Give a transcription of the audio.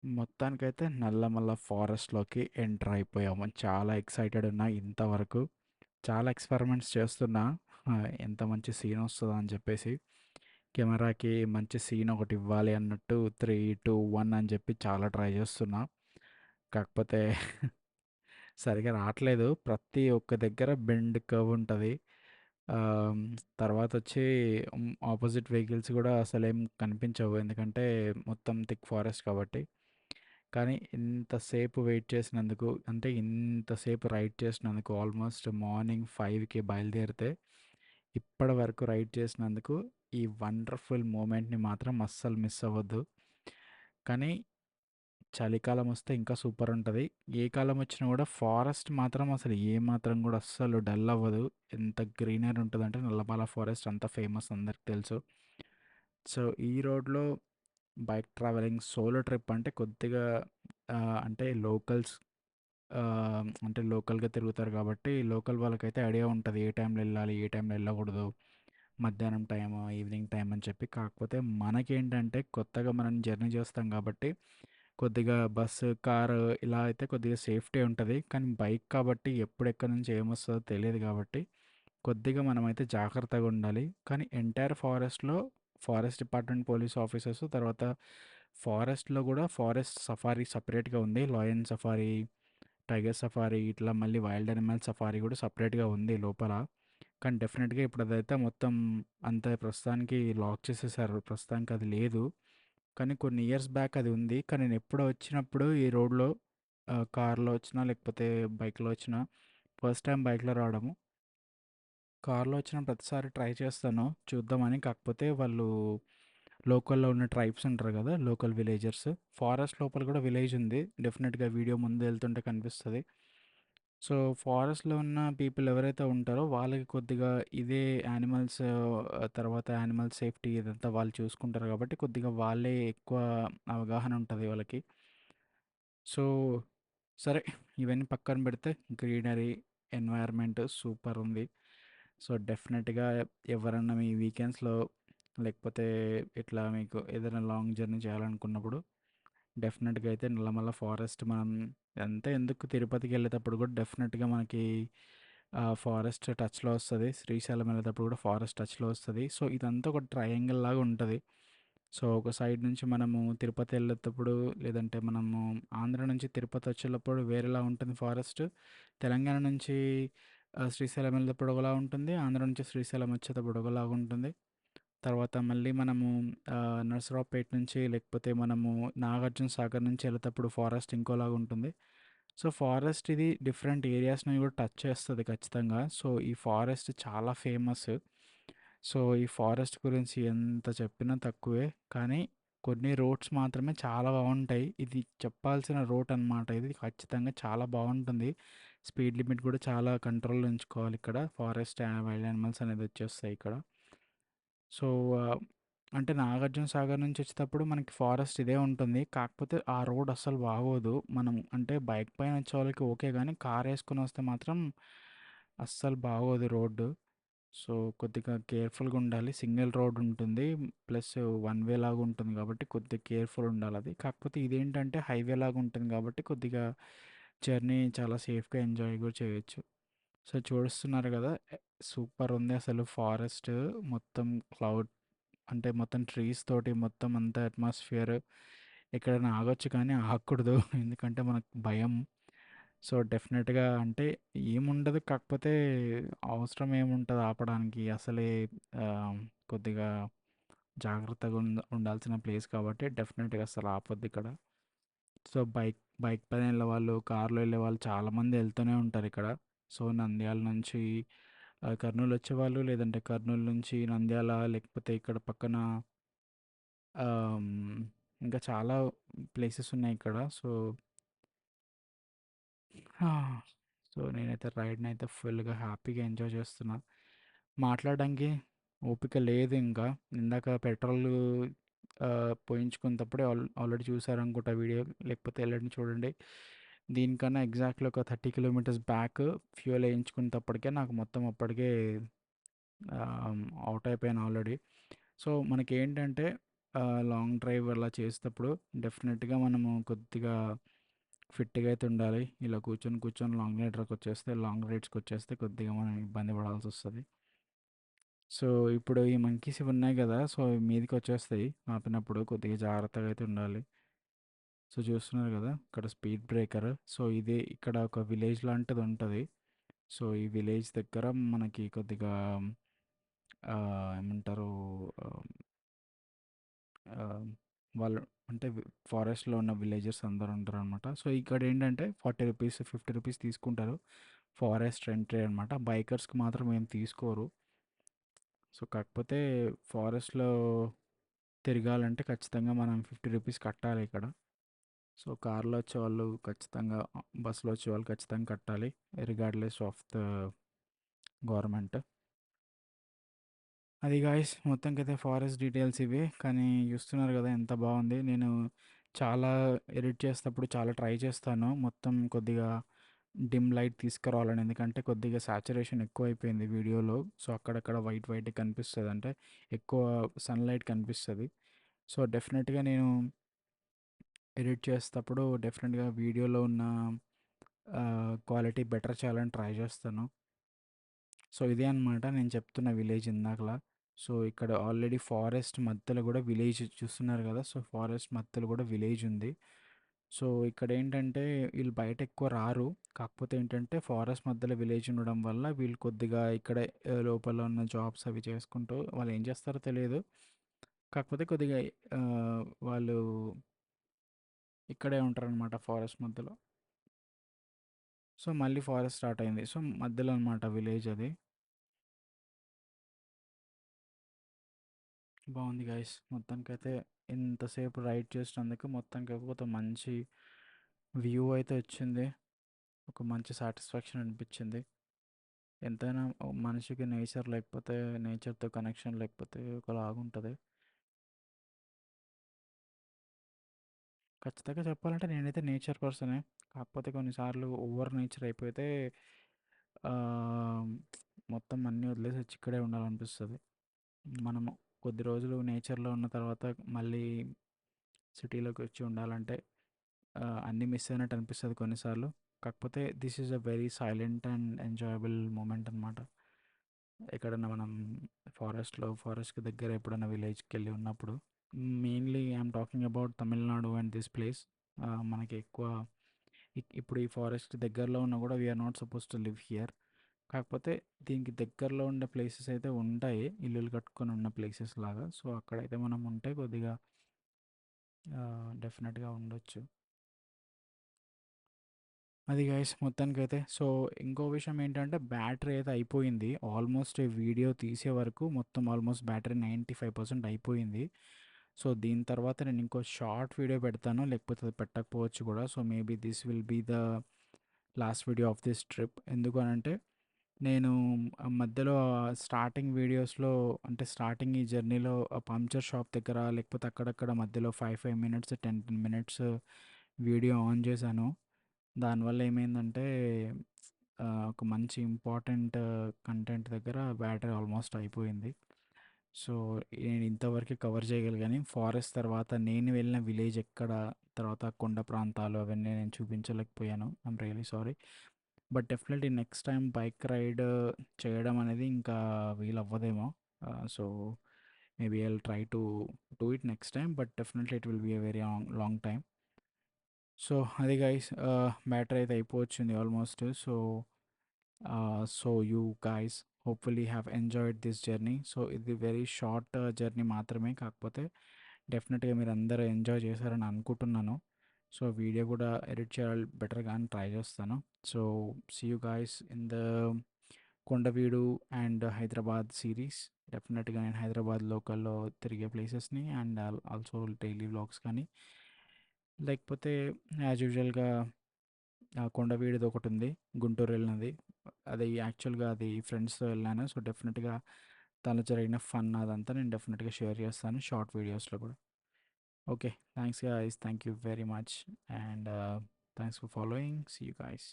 మొత్తానికైతే నల్లమల్ల ఫారెస్ట్‌లోకి ఎంటర్ అయిపోయాము. చాలా ఎక్సైటెడ్ ఉన్నా ఇంతవరకు. చాలా ఎక్స్‌పెరిమెంట్స్ చేస్తున్నా. ఎంత మంచి సీన్ వస్తదా అని చెప్పేసి. కెమెరాకి మంచి సీన్ ఒకటి ఇవ్వాలి అన్నట్టు 3, 2, 1 అని చెప్పి చాలా ట్రై చేస్తున్నా. కాకపోతే సరిగ్గా రాట్లేదు. ప్రతి ఒక్క దగ్గర బెండ్ కర్వ్ ఉంటది. ఆహ్, తర్వాతొచ్చి ఆపోజిట్ వెహికల్స్ గూడా అసలేం కనిపించవు. ఎందుకంటే మొత్తం థిక్ ఫారెస్ట్ కాబట్టి. కానీ ఇంతసేపు వెయిట్ చేసినందుకు అంటే ఇంతసేపు రైడ్ చేసినందుకు ఆల్మోస్ట్ మార్నింగ్ 5కి బయలుదేరితే ఇప్పటి వరకు రైడ్ చేసినందుకు ఈ వండర్ఫుల్ మూమెంట్ని మాత్రం అస్సలు మిస్ అవ్వద్దు. కానీ చలికాలం వస్తే ఇంకా సూపర్ ఉంటుంది. ఏ కాలం వచ్చినా కూడా ఫారెస్ట్ మాత్రం అసలు ఏ మాత్రం కూడా అస్సలు డల్ అవ్వదు. ఎంత గ్రీనరీ ఉంటుందంటే నల్లమల ఫారెస్ట్ అంత ఫేమస్ అందరికి తెలుసు. సో ఈ రోడ్లో బైక్ ట్రావెలింగ్ సోలో ట్రిప్ అంటే కొద్దిగా అంటే లోకల్స్ అంటే లోకల్‌గా తిరుగుతారు కాబట్టి, లోకల్ వాళ్ళకైతే ఐడియా ఉంటది. ఏ టైంలో ఎళ్ళాలి, ఏ టైంలో ఎళ్ళకూడదు. మధ్యాహ్నం టైము, ఈవినింగ్ టైమ్ అని చెప్పి. కాకపోతే మనకేంటంటే కొత్తగా మనం జర్నీ చేస్తాం కాబట్టి, కొద్దిగా బస్సు, కారు ఇలా అయితే కొద్దిగా సేఫ్టీ ఉంటది. కానీ బైక్ కాబట్టి ఎప్పుడు ఎక్కడి నుంచి ఏమొస్తదో తెలీదు కాబట్టి, కొద్దిగా మనమైతే జాగ్రత్తగా ఉండాలి. కానీ ఎంటైర్ ఫారెస్ట్‌లో ఫారెస్ట్ డిపార్ట్మెంట్ పోలీస్ ఆఫీసర్స్ తర్వాత ఫారెస్ట్‌లో గూడా ఫారెస్ట్ సఫారీ సెపరేట్‌గా ఉంది. లయన్ సఫారీ, టైగర్ సఫారీ ఇట్లా మళ్ళీ వైల్డ్ యానిమల్ సఫారీ కూడా సపరేట్‌గా ఉంది లోపల. కానీ డెఫినెట్‌గా ఇప్పుడు అదైతే మొత్తం అంతా ప్రస్తుతానికి లాక్ చేసేసారు. ప్రస్తుతానికి అది లేదు. కానీ కొన్ని ఇయర్స్ బ్యాక్ అది ఉంది. కానీ నేను ఎప్పుడో వచ్చినప్పుడు ఈ రోడ్‌లో కార్‌లో వచ్చినా లేకపోతే బైక్‌లో వచ్చినా ఫస్ట్ టైం బైక్‌లో రావడము. కార్‌లో వచ్చిన ప్రతిసారి ట్రై చేస్తాను చూద్దామని. కాకపోతే వాళ్ళు లోకల్‌లో ఉన్న ట్రైబ్స్ ఉంటారు కదా! Local villagers. ఫారెస్ట్ లోపల కూడా విలేజ్ ఉంది. డెఫినెట్‌గా వీడియో ముందు వెళ్తుంటే కనిపిస్తది. సో, ఫారెస్ట్‌లో ఉన్న పీపుల్ ఎవరైతే ఉంటారో వాళ్ళకి కొద్దిగా ఇదే యానిమల్స్ తర్వాత యానిమల్ సేఫ్టీ ఇదంతా వాళ్ళు చూసుకుంటారు కాబట్టి కొద్దిగా వాళ్ళే ఎక్కువ అవగాహన ఉంటది వాళ్ళకి. సో, సరే ఇవన్నీ పక్కన పెడితే గ్రీనరీ, ఎన్వైర్న్మెంట్ సూపర్ ఉంది. సో, డెఫినెట్‌గా ఎవరన్నా మీ వీకెండ్స్‌లో లేకపోతే ఇట్లా మీకు ఏదైనా లాంగ్ జర్నీ చేయాలనుకున్నప్పుడు డెఫినెట్‌గా అయితే నల్లమల్ల ఫారెస్ట్ మనం అంతే ఎందుకు తిరుపతికి వెళ్ళేటప్పుడు కూడా డెఫినెట్‌గా మనకి ఫారెస్ట్ టచ్‌లో వస్తది. శ్రీశైలం వెళ్ళేటప్పుడు కూడా ఫారెస్ట్ టచ్‌లో వస్తది. సో, ఇదంతా ఒక ట్రయాంగిల్ లాగా ఉంటది. సో, ఒక సైడ్ నుంచి మనము తిరుపతి వెళ్ళేటప్పుడు లేదంటే మనము ఆంధ్ర నుంచి తిరుపతి వచ్చేటప్పుడు వేరేలా ఉంటుంది ఫారెస్ట్. తెలంగాణ నుంచి శ్రీశైలం వెళ్ళేటప్పుడు ఒకలా ఉంటుంది. ఆంధ్ర నుంచి శ్రీశైలం వచ్చేటప్పుడు ఒకలాగా ఉంటుంది. తర్వాత మళ్ళీ మనము నరసరావుపేట నుంచి లేకపోతే మనము నాగార్జున సాగర్ నుంచి వెళ్ళేటప్పుడు ఫారెస్ట్ ఇంకోలాగా ఉంటుంది. సో, ఫారెస్ట్ ఇది డిఫరెంట్ ఏరియాస్‌ని కూడా టచ్ చేస్తది ఖచ్చితంగా. సో, ఈ ఫారెస్ట్ చాలా ఫేమస్. సో, ఈ ఫారెస్ట్ గురించి ఎంత చెప్పినా తక్కువే. కానీ కొన్ని రోడ్స్ మాత్రమే చాలా బావుంటాయి. ఇది చెప్పాల్సిన రోడ్ అనమాట. ఇది ఖచ్చితంగా చాలా బావుంటుంది. స్పీడ్ లిమిట్ కూడా చాలా కంట్రోల్‌లో ఉంచుకోవాలి ఇక్కడ. ఫారెస్ట్ వైల్డ్ యానిమల్స్ అనేది వచ్చేస్తాయి ఇక్కడ. సో, ఆహ్, అంటే నాగార్జున సాగర్ నుంచి వచ్చేటప్పుడు మనకి ఫారెస్ట్ ఇదే ఉంటుంది. కాకపోతే ఆ రోడ్ అస్సలు బాగోదు. మనం అంటే బైక్ పైన వచ్చే వాళ్ళకి ఓకే గానీ కార్ ఏసుకొని వస్తే మాత్రం అస్సలు బాగోదు రోడ్డు. సో, కొద్దిగా కేర్‌ఫుల్‌గా ఉండాలి. సింగిల్ రోడ్ ఉంటుంది. ప్లస్ వన్ వే లాగా ఉంటుంది కాబట్టి కొద్దిగా కేర్‌ఫుల్ ఉండాలది. కాకపోతే ఇదేంటంటే హైవే లాగా ఉంటుంది కాబట్టి కొద్దిగా జర్నీ చాలా సేఫ్‌గా ఎంజాయ్ కూడా చేయొచ్చు. సో, చూస్తున్నారు కదా! సూపర్ ఉంది అసలు ఫారెస్ట్ మొత్తం క్లౌడ్ అంటే మొత్తం ట్రీస్ తోటి మొత్తం అంతా అట్మాస్ఫియర్ ఎక్కడైనా ఆగొచ్చు కానీ ఆగకూడదు. ఎందుకంటే మనకు భయం. సో, డెఫినెట్‌గా అంటే ఏముండదు. కాకపోతే అవసరం ఏముంటది ఆపడానికి. అసలే ఆహ్, కొద్దిగా జాగ్రత్తగా ఉండాల్సిన ప్లేస్ కాబట్టి డెఫినెట్‌గా అస్సలు ఆపొద్దిక్కడ. సో, బైక్ పైన వెళ్ళేవాళ్ళు, కార్‌లో వెళ్ళేవాళ్ళు చాలామంది వెళ్తూనే ఉంటారిక్కడ. సో, నంద్యాల నుంచి కర్నూలు వచ్చేవాళ్ళు, లేదంటే కర్నూలు నుంచి నంద్యాల లేకపోతే ఇక్కడ పక్కన హ్మ్, ఇంకా చాలా ప్లేసెస్ ఉన్నాయి ఇక్కడ. సో, ఆ! సో, నేనైతే రైడ్‌నైతే ఫుల్‌గా హ్యాపీగా ఎంజాయ్ చేస్తున్నా. మాట్లాడడానికి ఓపిక లేదు ఇంకా. ఇందాక పెట్రోలు పోయించుకునేటప్పుడే ఆల్రెడీ చూసారనుకుంటా వీడియో. లేకపోతే ఎళ్ళండి చూడండి. దీనికన్నా ఎగ్జాక్ట్‌లీ ఒక 30 కిలోమీటర్స్ బ్యాక్ ఫ్యూయల్ ఏయించుకునేటప్పటికే నాకు మొత్తం అప్పటికే ఔట్ అయిపోయాను ఆల్రెడీ. సో, మనకేంటంటే లాంగ్ డ్రైవ్ అలా చేసేటప్పుడు డెఫినెట్గా మనము కొద్దిగా ఫిట్గా అయితే ఉండాలి. ఇలా కూర్చొని కూర్చొని లాంగ్ రైడ్స్కి వచ్చేస్తే కొద్దిగా మనం ఇబ్బంది పడాల్సి వస్తుంది. సో ఇప్పుడు ఈ మంకీస్ ఇవి ఉన్నాయి కదా, సో ఇవి మీదకి వచ్చేస్తాయి ఆపినప్పుడు కొద్దిగా జాగ్రత్తగా అయితే ఉండాలి. సో చూస్తున్నారు కదా ఇక్కడ స్పీడ్ బ్రేకర్. సో ఇది ఇక్కడ ఒక విలేజ్ లాంటిది ఉంటుంది. సో ఈ విలేజ్ దగ్గర మనకి కొద్దిగా ఏమంటారు, ఆ, ఆ, వాళ్ళు అంటే ఫారెస్ట్లో ఉన్న విలేజెస్ అందరూ ఉంటారు అనమాట. సో ఇక్కడ ఏంటంటే 40 రూపీస్ 50 రూపీస్ తీసుకుంటారు ఫారెస్ట్ ఎంట్రీ అనమాట. బైకర్స్కి మాత్రం ఏం తీసుకోరు. సో కాకపోతే ఫారెస్ట్లో తిరగాలంటే ఖచ్చితంగా మనం 50 రూపీస్ కట్టాలి ఇక్కడ. సో కార్లో వచ్చేవాళ్ళు ఖచ్చితంగా, బస్సులో వచ్చేవాళ్ళు ఖచ్చితంగా కట్టాలి, రిగార్డ్లెస్ ఆఫ్ ద గవర్నమెంట్. అది గాయస్ మొత్తానికైతే ఫారెస్ట్ డీటెయిల్స్ ఇవి. కానీ చూస్తున్నారు కదా ఎంత బాగుంది. నేను చాలా ఎడిట్ చేసేటప్పుడు చాలా ట్రై చేస్తాను మొత్తం కొద్దిగా డిమ్ లైట్ తీసుకురావాలని, ఎందుకంటే కొద్దిగా సాచురేషన్ ఎక్కువ అయిపోయింది వీడియోలో. సో అక్కడక్కడ వైట్ వైట్ కనిపిస్తుంది, అంటే ఎక్కువ సన్లైట్ కనిపిస్తుంది. సో డెఫినెట్గా నేను ఎడిట్ చేసేటప్పుడు డెఫినెట్గా వీడియోలో ఉన్న క్వాలిటీ బెటర్ చేయాలని ట్రై చేస్తాను. సో ఇదే అనమాట నేను చెప్తున్న విలేజ్ ఇందాకలా. సో ఇక్కడ ఆల్రెడీ ఫారెస్ట్ మధ్యలో కూడా విలేజ్ చూస్తున్నారు కదా, సో ఫారెస్ట్ మధ్యలో కూడా విలేజ్ ఉంది. సో ఇక్కడ ఏంటంటే వీళ్ళు బయట ఎక్కువ రారు. కాకపోతే ఏంటంటే ఫారెస్ట్ మధ్యలో విలేజ్ ఉండడం వల్ల వీళ్ళు కొద్దిగా ఇక్కడ లోపల ఉన్న జాబ్స్ అవి చేసుకుంటూ వాళ్ళు ఏం చేస్తారో తెలియదు. కాకపోతే కొద్దిగా ఆ, వాళ్ళు ఇక్కడే ఉంటారనమాట ఫారెస్ట్ మధ్యలో. సో మళ్ళీ ఫారెస్ట్ స్టార్ట్ అయింది. సో మధ్యలో అనమాట విలేజ్ అది. బాగుంది గైస్ మొత్తానికైతే. ఇంతసేపు రైడ్ చేసినందుకు మొత్తానికి ఒక మంచి వ్యూ అయితే వచ్చింది. ఒక మంచి సాటిస్ఫాక్షన్ అనిపించింది. ఎంతైనా ఓ మనిషికి నేచర్ లేకపోతే, నేచర్తో కనెక్షన్ లేకపోతే ఒకలాగుంటుంది. ఖచ్చితంగా చెప్పాలంటే నేనైతే నేచర్ పర్సనే. కాకపోతే కొన్నిసార్లు ఓవర్ నేచర్ అయిపోతే ఆ, మొత్తం అన్నీ వదిలేసి వచ్చి ఇక్కడే ఉండాలనిపిస్తుంది. మనము కొద్ది రోజులు నేచర్లో ఉన్న తర్వాత మళ్ళీ సిటీలోకి వచ్చి ఉండాలంటే అన్నీ మిస్ అయినట్టు అనిపిస్తుంది కొన్నిసార్లు. కాకపోతే this is a very silent and enjoyable moment అనమాట. ఎక్కడన్నా మనం ఫారెస్ట్కి దగ్గర ఎప్పుడైనా విలేజ్కి వెళ్ళి ఉన్నప్పుడు. Mainly I'm talking about Tamil Nadu and this place. మనకి ఎక్కువ ఇప్పుడు ఈ ఫారెస్ట్ దగ్గరలో ఉన్నా కూడా we're not suppose to live here. కాకపోతే దీనికి దగ్గరలో ఉండే ప్లేసెస్ అయితే ఉంటాయి, ఇల్లులు కట్టుకొని ఉన్న ప్లేసెస్ లాగా. సో అక్కడైతే మనం ఉంటే కొద్దిగా డెఫినెట్గా ఉండొచ్చు. అది గైస్ మొత్తానికైతే. సో ఇంకో విషయం ఏంటంటే బ్యాటరీ అయితే అయిపోయింది ఆల్మోస్ట్. ఈ వీడియో తీసే వరకు మొత్తం ఆల్మోస్ట్ బ్యాటరీ 95% అయిపోయింది. సో దీని తర్వాత నేను ఇంకో షార్ట్ వీడియో పెడతాను, లేకపోతే అది పెట్టకపోవచ్చు కూడా. So maybe this will be the last video of this trip. ఎందుకు అనంటే నేను మధ్యలో స్టార్టింగ్ వీడియోస్లో, అంటే స్టార్టింగ్ ఈ జర్నీలో పంక్చర్ షాప్ దగ్గర లేకపోతే అక్కడక్కడ మధ్యలో 5 5 మినిట్స్ 10 10 మినిట్స్ వీడియో ఆన్ చేశాను. దానివల్ల ఏమైందంటే ఒక మంచి ఇంపార్టెంట్ కంటెంట్ దగ్గర బ్యాటరీ ఆల్మోస్ట్ అయిపోయింది. సో నేను ఇంతవరకు కవర్ చేయగలిగాను. ఫారెస్ట్ తర్వాత నేను వెళ్ళిన విలేజ్ ఎక్కడ, తర్వాత కొండ ప్రాంతాలు అవన్నీ నేను చూపించలేకపోయాను. I'm really sorry. But definitely next time bike ride చేయడం అనేది ఇంకా వీలవ్వదేమో. So maybe I will try to do it next time, but definitely it will be a very long long time. So అది గైస్ బ్యాటరీ అయితే అయిపోవచ్చింది almost. So you guys hopefully have enjoyed this journey. So ఇది very short journey మాత్రమే, కాకపోతే డెఫినెట్గా మీరు అందరూ enjoy చేశారని అనుకుంటున్నాను. సో వీడియో కూడా ఎడిట్ చేయాలి బెటర్గా అని ట్రై చేస్తాను. So see you guys in the Kondaveedu and Hyderabad series. డెఫినెట్గా నేను హైదరాబాద్ లోకల్లో తిరిగే ప్లేసెస్ని అండ్ ఆల్సో డైలీ వ్లాగ్స్ కానీ, లేకపోతే యాజ్ యూజువల్గా కొండవీడిది ఒకటి ఉంది, గుంటూరు వెళ్ళినది. అది యాక్చువల్గా అది ఫ్రెండ్స్తో వెళ్ళాను. సో డెఫినెట్గా దానిలో జరిగిన ఫన్ అదంతా నేను డెఫినెట్గా షేర్ చేస్తాను షార్ట్ వీడియోస్లో కూడా. Okay, thanks guys, thank you very much, and thanks for following. See you guys.